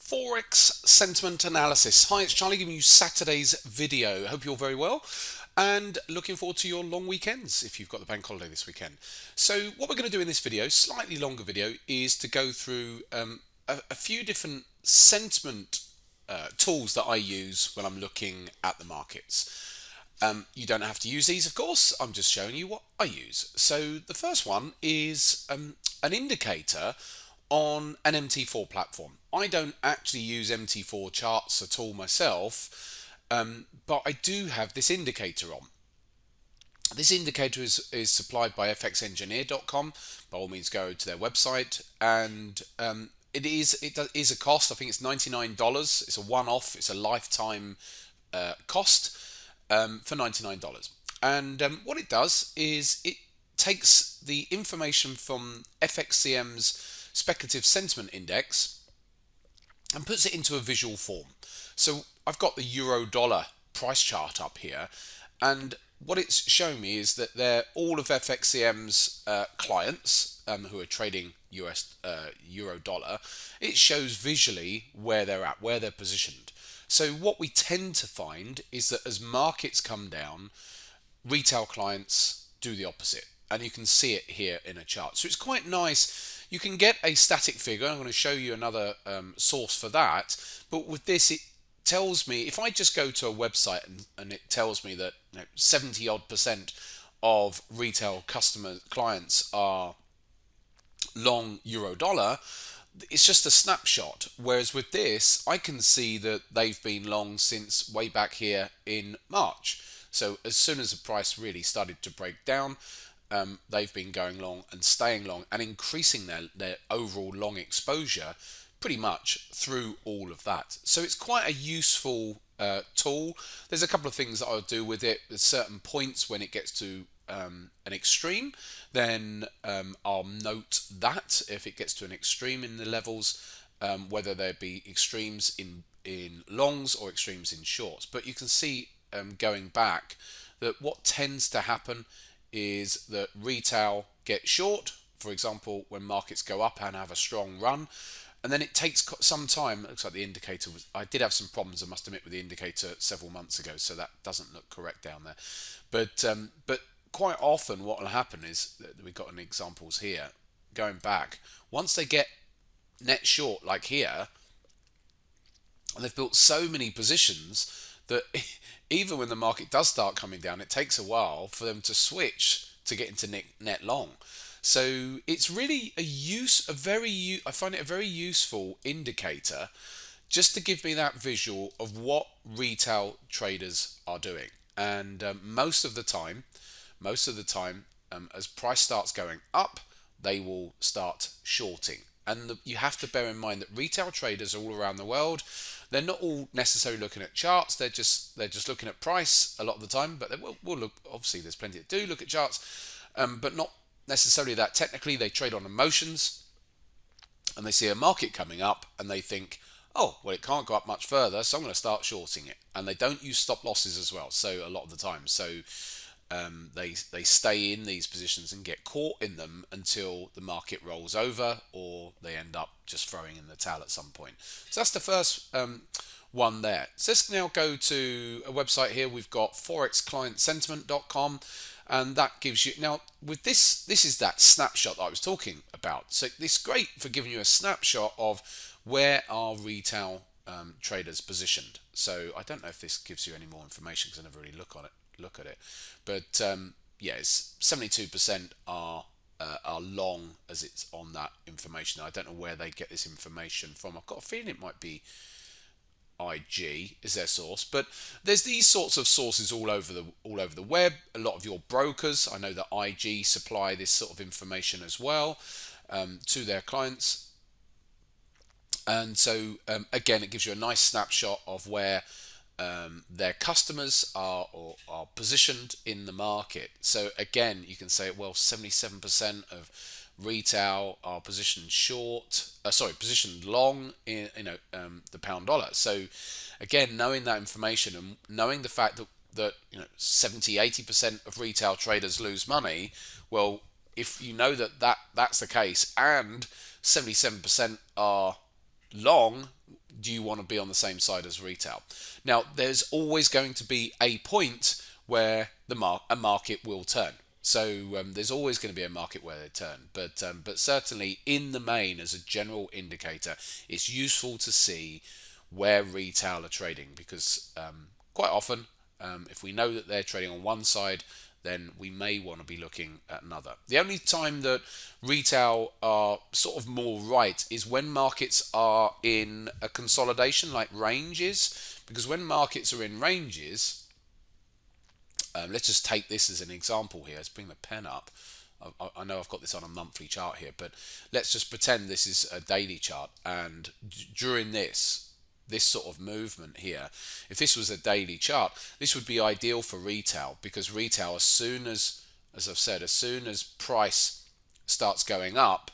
Forex sentiment analysis. Hi, it's Charlie giving you Saturday's video. Hope you're very well and looking forward to your long weekends if you've got the bank holiday this weekend. So what we're going to do in this video, slightly longer video, is to go through a few different sentiment tools that I use when I'm looking at the markets. You don't have to use these, of course. I'm just showing you what I use. So the first one is an indicator on an MT4 platform. I don't actually use MT4 charts at all myself, but I do have this indicator on. This indicator is supplied by FXengineer.com. By all means, go to their website, and it is a cost. I think it's $99. It's a one-off. It's a lifetime cost for $99. And what it does is it takes the information from FXCM's speculative sentiment index and puts it into a visual form. So I've got the euro dollar price chart up here, and what it's showing me is that they're all of FXCM's clients who are trading euro dollar. It shows visually where they're at, where they're positioned. So what we tend to find is that as markets come down, retail clients do the opposite, and you can see it here in a chart. So it's quite nice. You can get a static figure. I'm going to show you another source for that, but with this it tells me, if I just go to a website and it tells me that 70 odd % of retail clients are long euro dollar, it's just a snapshot. Whereas with this, I can see that they've been long since way back here in March. So as soon as the price really started to break down, they've been going long and staying long and increasing their overall long exposure pretty much through all of that. So it's quite a useful tool. There's a couple of things that I'll do with it. At certain points when it gets to an extreme, then I'll note that if it gets to an extreme in the levels, whether there be extremes in longs or extremes in shorts. But you can see going back that what tends to happen is that retail get short, for example, when markets go up and have a strong run, and then it takes some time. It looks like the indicator I did have some problems, I must admit, with the indicator several months ago, so that doesn't look correct down there. But quite often what will happen is that we've got an examples here going back. Once they get net short like here, and they've built so many positions that even when the market does start coming down, it takes a while for them to switch to get into net long. So it's really I find it a very useful indicator just to give me that visual of what retail traders are doing. And most of the time, as price starts going up, they will start shorting. And you have to bear in mind that retail traders all around the world, they're not all necessarily looking at charts. They're just looking at price a lot of the time. But they will look. Obviously, there's plenty that do look at charts, but not necessarily that technically. They trade on emotions, and they see a market coming up, and they think, oh, well, it can't go up much further, so I'm going to start shorting it. And they don't use stop losses as well. So a lot of the time, they stay in these positions and get caught in them until the market rolls over, or they end up just throwing in the towel at some point. So that's the first one there. So let's now go to a website here. We've got forexclientsentiment.com, and that gives you, now with this is that snapshot that I was talking about. So this is great for giving you a snapshot of where are retail traders positioned. So I don't know if this gives you any more information because I never really look at it, but yes, 72% are long as it's on that information. I don't know where they get this information from. I've got a feeling it might be IG is their source, but there's these sorts of sources all over the web. A lot of your brokers, I know that IG supply this sort of information as well to their clients, and so again, it gives you a nice snapshot of where their customers are positioned in the market. So again, you can say, well, 77% of retail are positioned positioned long in the pound dollar. So again, knowing that information and knowing the fact that that 70-80% of retail traders lose money. Well, if you know that's the case and 77% are long, do you want to be on the same side as retail? Now, there's always going to be a point where a market will turn. So there's always going to be a market where they turn, but certainly in the main, as a general indicator, it's useful to see where retail are trading, because quite often, if we know that they're trading on one side, then we may want to be looking at another. The only time that retail are sort of more right is when markets are in a consolidation, like ranges, because when markets are in ranges, let's just take this as an example here. Let's bring the pen up. I know I've got this on a monthly chart here, but let's just pretend this is a daily chart, and during this sort of movement here, if this was a daily chart, this would be ideal for retail, because retail, as soon as I've said, as soon as price starts going up,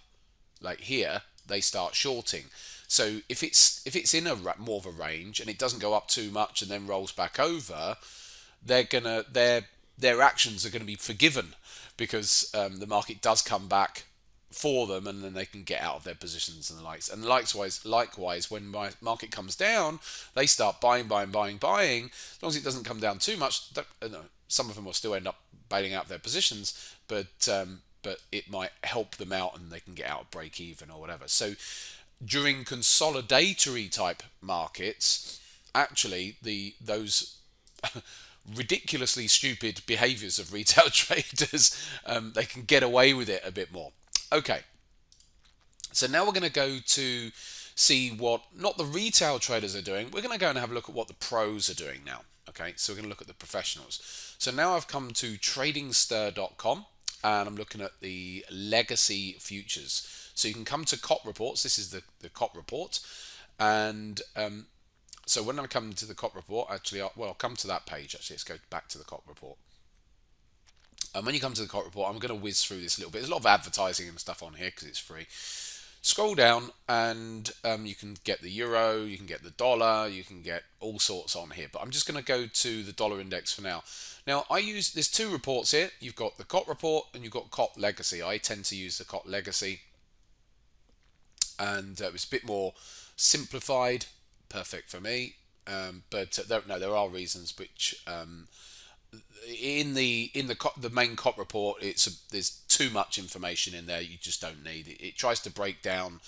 like here, they start shorting. So if it's in a more of a range and it doesn't go up too much and then rolls back over, their actions are going to be forgiven, because the market does come back for them, and then they can get out of their positions and the likes. And likewise, when my market comes down, they start buying. As long as it doesn't come down too much, some of them will still end up bailing out their positions, but it might help them out and they can get out of break even or whatever. So during consolidatory type markets, actually those ridiculously stupid behaviors of retail traders, they can get away with it a bit more. Okay, so now we're going to go to see what not the retail traders are doing. We're going to go and have a look at what the pros are doing now. Okay, so we're going to look at the professionals. So now I've come to tradingstir.com and I'm looking at the legacy futures. So you can come to COP reports. This is the COP report, and so when I come to the COP report, actually, I'll come to that page. Actually, let's go back to the COP report. And when you come to the COP report, I'm going to whiz through this a little bit. There's a lot of advertising and stuff on here because it's free. Scroll down and you can get the euro, you can get the dollar, you can get all sorts on here. But I'm just going to go to the dollar index for now. Now, there's two reports here. You've got the COP report and you've got COP legacy. I tend to use the COP legacy, and it's a bit more simplified, perfect for me. But there are reasons which in the main COP report, there's too much information in there. You just don't need it. It tries to break down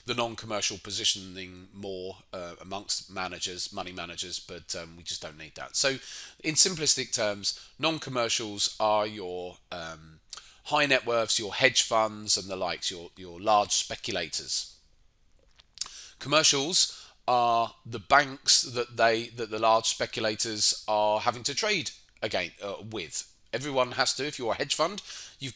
the non-commercial positioning more amongst money managers, but we just don't need that. So in simplistic terms, non-commercials are your high net worths, your hedge funds and the likes, your large speculators. Commercials are the banks that the large speculators are having to trade again with. Everyone has to. If you're a hedge fund,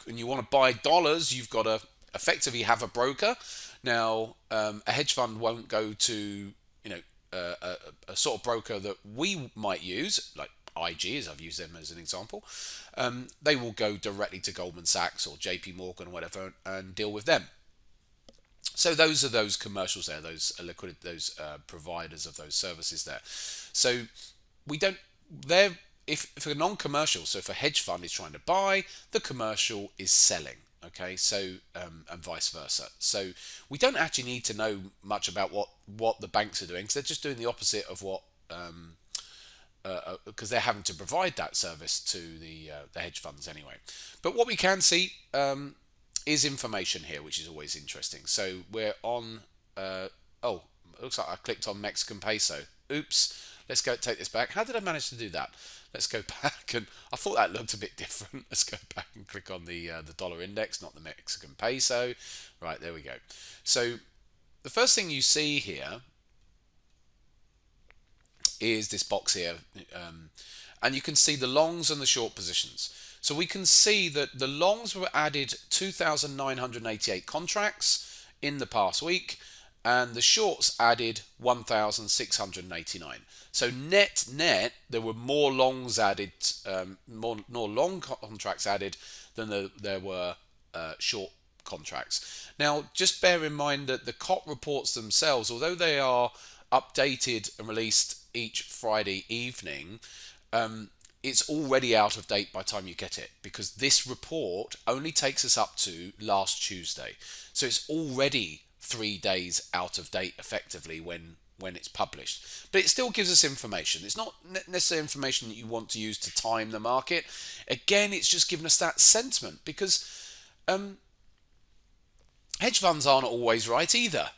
and you want to buy dollars, you've got to effectively have a broker. Now, a hedge fund won't go to a sort of broker that we might use, like IG, as I've used them as an example. They will go directly to Goldman Sachs or JP Morgan or whatever and deal with them. So those are those commercials there, those providers of those services there. So we don't. If a non-commercial, so if a hedge fund is trying to buy, the commercial is selling. Okay, so and vice versa. So we don't actually need to know much about what the banks are doing, because they're just doing the opposite of what because they're having to provide that service to the hedge funds anyway. But what we can see is information here, which is always interesting. So we're on. It looks like I clicked on Mexican peso. Oops. Let's go take this back. How did I manage to do that? Let's go back, and I thought that looked a bit different. Let's go back and click on the dollar index, not the Mexican peso. Right, there we go. So the first thing you see here is this box here, and you can see the longs and the short positions. So we can see that the longs were added 2,988 contracts in the past week, and the shorts added 1,689. So net, there were more longs added, more long contracts added than there were short contracts. Now, just bear in mind that the COP reports themselves, although they are updated and released each Friday evening, it's already out of date by the time you get it, because this report only takes us up to last Tuesday. So it's already 3 days out of date effectively when it's published. But it still gives us information. It's not necessarily information that you want to use to time the market. Again, it's just giving us that sentiment, because hedge funds aren't always right either.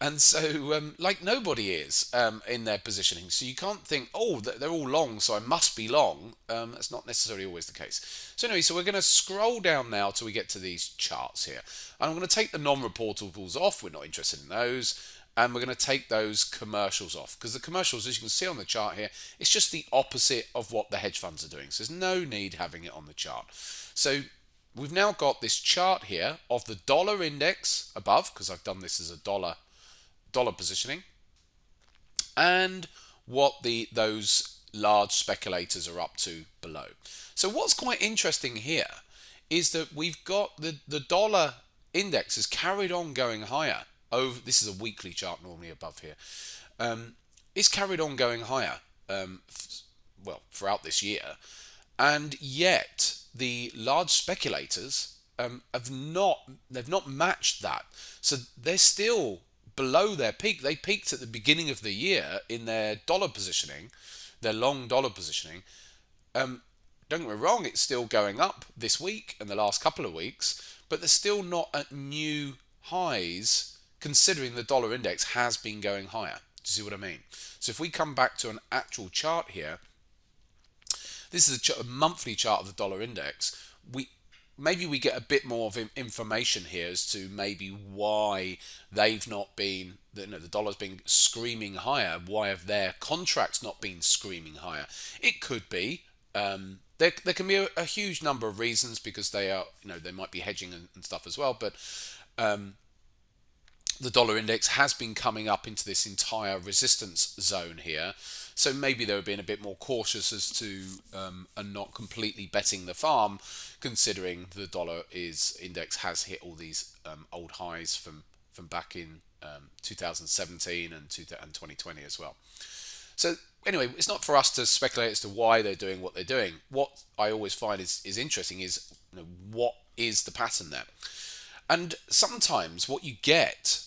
And so, like, nobody is in their positioning. So you can't think, oh, they're all long, so I must be long. That's not necessarily always the case. So anyway, so we're going to scroll down now till we get to these charts here. And I'm going to take the non-reportables off. We're not interested in those. And we're going to take those commercials off, because the commercials, as you can see on the chart here, it's just the opposite of what the hedge funds are doing. So there's no need having it on the chart. So we've now got this chart here of the dollar index above, because I've done this as a dollar positioning, and what those large speculators are up to below. So what's quite interesting here is that we've got the dollar index has carried on going higher. This is a weekly chart normally above here. It's carried on going higher, throughout this year, and yet the large speculators they've not matched that. So they're still below their peak. They peaked at the beginning of the year in their dollar positioning, their long dollar positioning. Don't get me wrong, it's still going up this week and the last couple of weeks, but they're still not at new highs, considering the dollar index has been going higher. Do you see what I mean? So if we come back to an actual chart here, this is a monthly chart of the dollar index. Maybe we get a bit more of information here as to maybe why they've not been, the dollar's been screaming higher. Why have their contracts not been screaming higher? It could be there can be a huge number of reasons, because they are, they might be hedging and stuff as well, but the dollar index has been coming up into this entire resistance zone here. So maybe they were being a bit more cautious as to and not completely betting the farm, considering the dollar index has hit all these old highs from back in 2017 and 2020 as well. So anyway, it's not for us to speculate as to why they're doing what they're doing. What I always find is interesting is, what is the pattern there? And sometimes what you get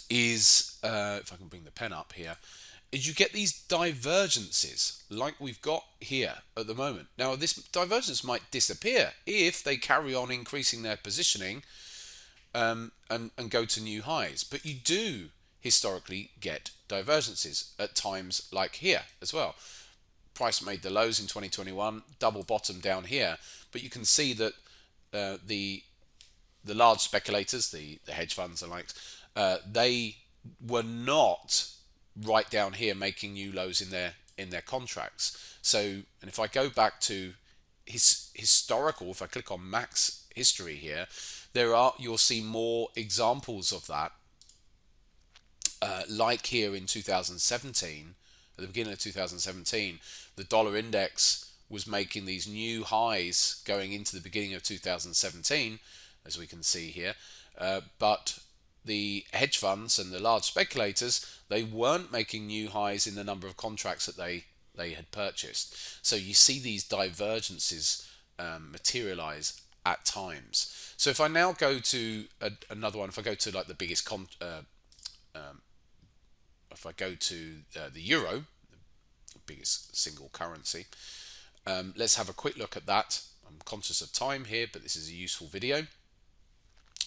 is, if I can bring the pen up here, is you get these divergences like we've got here at the moment. Now, this divergence might disappear if they carry on increasing their positioning and go to new highs. But you do historically get divergences at times like here as well. Price made the lows in 2021, double bottom down here, but you can see that the large speculators, the hedge funds and likes, they were not right down here making new lows in their contracts. So, and if I go back to historical, if I click on max history here, you'll see more examples of that. Like here in 2017, at the beginning of 2017, the dollar index was making these new highs going into the beginning of 2017, as we can see here. But the hedge funds and the large speculators, they weren't making new highs in the number of contracts that they had purchased. So you see these divergences materialize at times. So if I now go to another one, if I go to like the biggest if I go to the euro, the biggest single currency, let's have a quick look at that. I'm conscious of time here, but this is a useful video.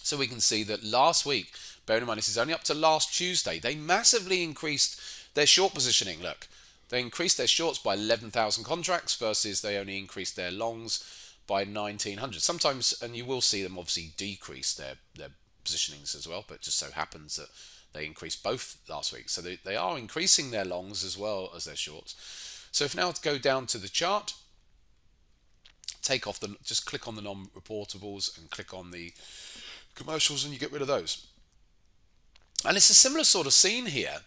So we can see that last week, bearing in mind this is only up to last Tuesday, they massively increased their short positioning. Look, they increased their shorts by 11,000 contracts versus they only increased their longs by 1,900. Sometimes, and you will see them obviously decrease their positionings as well, but it just so happens that they increased both last week. So they are increasing their longs as well as their shorts. So if now to go down to the chart, just click on the non-reportables and click on the commercials and you get rid of those. And it's a similar sort of scene here,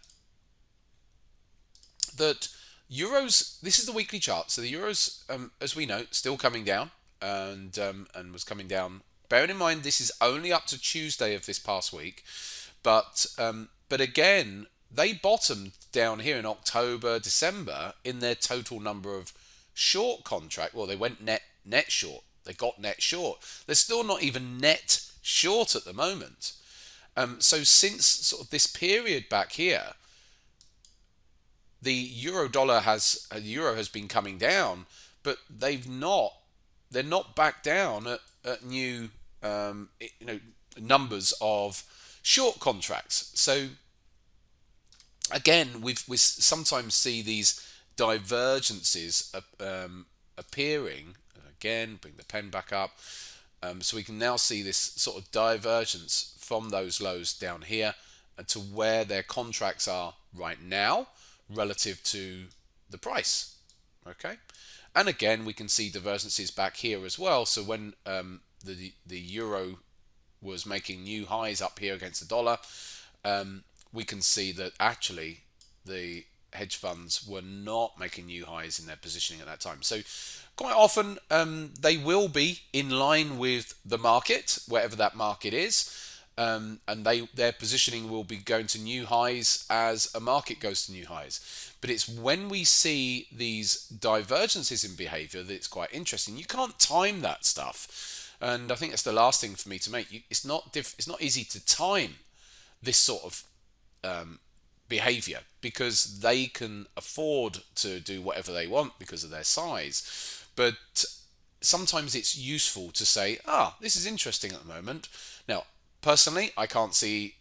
that euros, this is the weekly chart. So the euros, as we know, still coming down and was coming down. Bearing in mind, this is only up to Tuesday of this past week. But again, they bottomed down here in October, December in their total number of short contract. Well, they went net short. They got net short. They're still not even net short at the moment. So since sort of this period back here, the euro has been coming down, but they're not back down at new numbers of short contracts. So again, we sometimes see these divergences appearing. Again, bring the pen back up. So we can now see this sort of divergence from those lows down here and to where their contracts are right now relative to the price. Okay, and again we can see divergences back here as well. So when the euro was making new highs up here against the dollar, we can see that actually the hedge funds were not making new highs in their positioning at that time. So quite often they will be in line with the market, wherever that market is, and their positioning will be going to new highs as a market goes to new highs. But it's when we see these divergences in behavior that it's quite interesting. You can't time that stuff, and I think that's the last thing for me to make. It's not easy to time this sort of behavior because they can afford to do whatever they want because of their size. But sometimes it's useful to say, this is interesting at the moment. Now, personally, I can't see,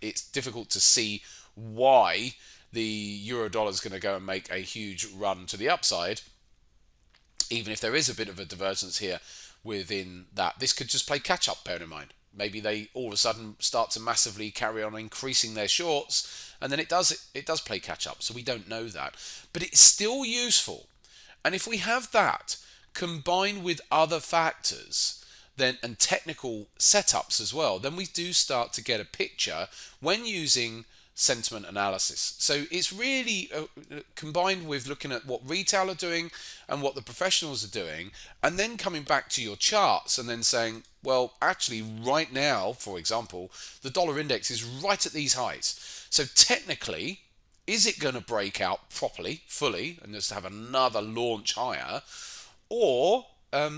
it's difficult to see why the euro dollar is going to go and make a huge run to the upside, even if there is a bit of a divergence here within that. This could just play catch up, bear in mind. Maybe they all of a sudden start to massively carry on increasing their shorts, and then it does play catch up. So we don't know that, but it's still useful. And if we have that combined with other factors, then and technical setups as well, then we do start to get a picture when using sentiment analysis. So it's really combined with looking at what retail are doing and what the professionals are doing, and then coming back to your charts and then saying, well, actually right now, for example, the dollar index is right at these highs. So technically, is it going to break out properly, fully, and just have another launch higher, or are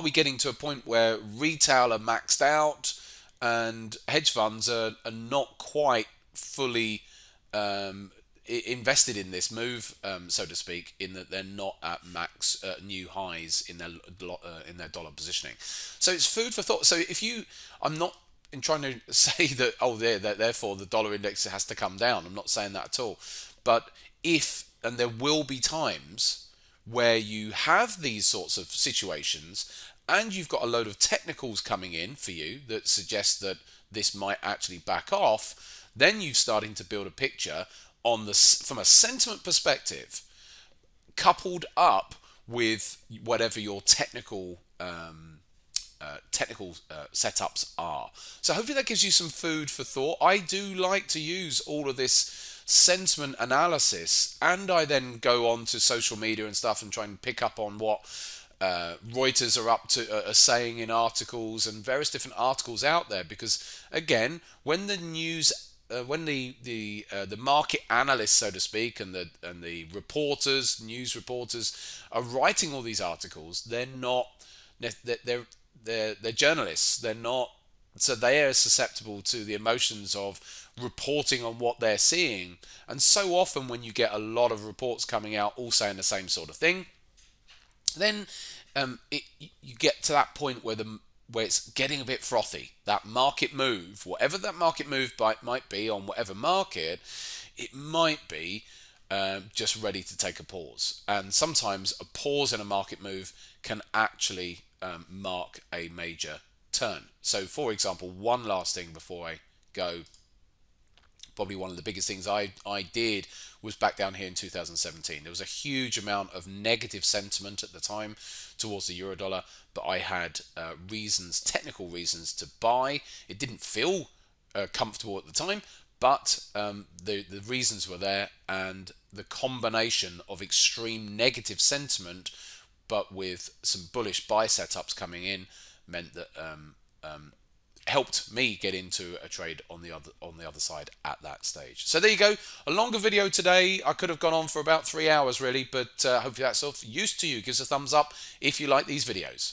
we getting to a point where retail are maxed out and hedge funds are not quite fully invested in this move, so to speak, in that they're not at max new highs in their dollar positioning. So it's food for thought. So I'm not trying to say that therefore the dollar index has to come down. I'm not saying that at all. But and there will be times where you have these sorts of situations and you've got a load of technicals coming in for you that suggest that this might actually back off, then you're starting to build a picture from a sentiment perspective, coupled up with whatever your technical setups are. So hopefully that gives you some food for thought. I do like to use all of this sentiment analysis, and I then go on to social media and stuff and try and pick up on what Reuters are saying in articles and various different articles out there, because again, when the news when the market analysts, so to speak, and the news reporters are writing all these articles, they're journalists. They're not, so they are susceptible to the emotions of reporting on what they're seeing. And so often when you get a lot of reports coming out all saying the same sort of thing, then you get to that point where it's getting a bit frothy. That market move, whatever that market move might be on whatever market, it might be just ready to take a pause. And sometimes a pause in a market move can actually mark a major turn. So, for example, one last thing before I go. Probably one of the biggest things I did was back down here in 2017. There was a huge amount of negative sentiment at the time towards the euro dollar, but I had technical reasons to buy. It didn't feel comfortable at the time, but the reasons were there, and the combination of extreme negative sentiment but with some bullish buy setups coming in meant that helped me get into a trade on the other side at that stage. So there you go, a longer video today. I could have gone on for about 3 hours really, but hopefully that's of use to you. Give us a thumbs up if you like these videos.